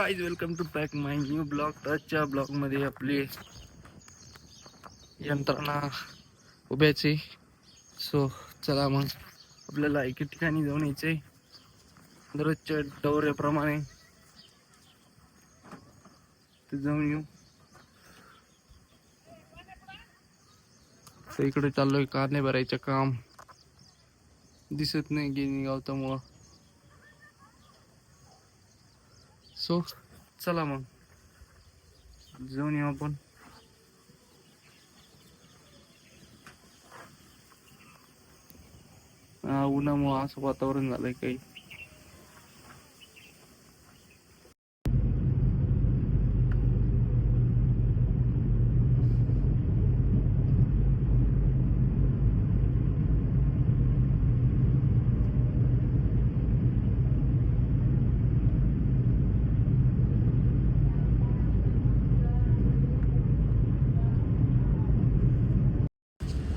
Guys welcome to back my new blog. आजच्या blog मध्ये आपली यंत्रणा उभ्याची. सो चला मग आपल्याला एके ठिकाणी जाऊन यायचे दररोजच्या दौऱ्याप्रमाणे. तर जाऊन येऊ. तर इकडे चाललोय कारणे भरायचं काम. दिसत नाही गिनी गवतामुळं. सो चला मग जाऊन येऊ आपण. उन्हामुळं असं वातावरण झालंय काही.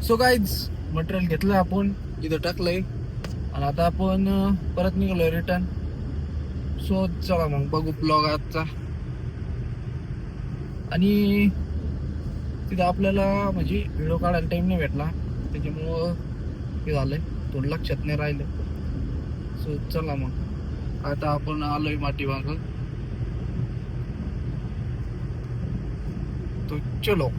सो गाईज मटेरियल घेतलं आपण, इथं टाकलंय आणि आता आपण परत निघालोय रिटर्न. सो चला मग बघू ब्लॉग आजचा. आणि तिथं आपल्याला म्हणजे व्हिडिओ काढायला टाइम नाही भेटला, त्याच्यामुळं हे झालंय, थोडं लक्षात नाही राहिलं. सो चला मग आता आपण आलोय माटी भाग. तो चलो.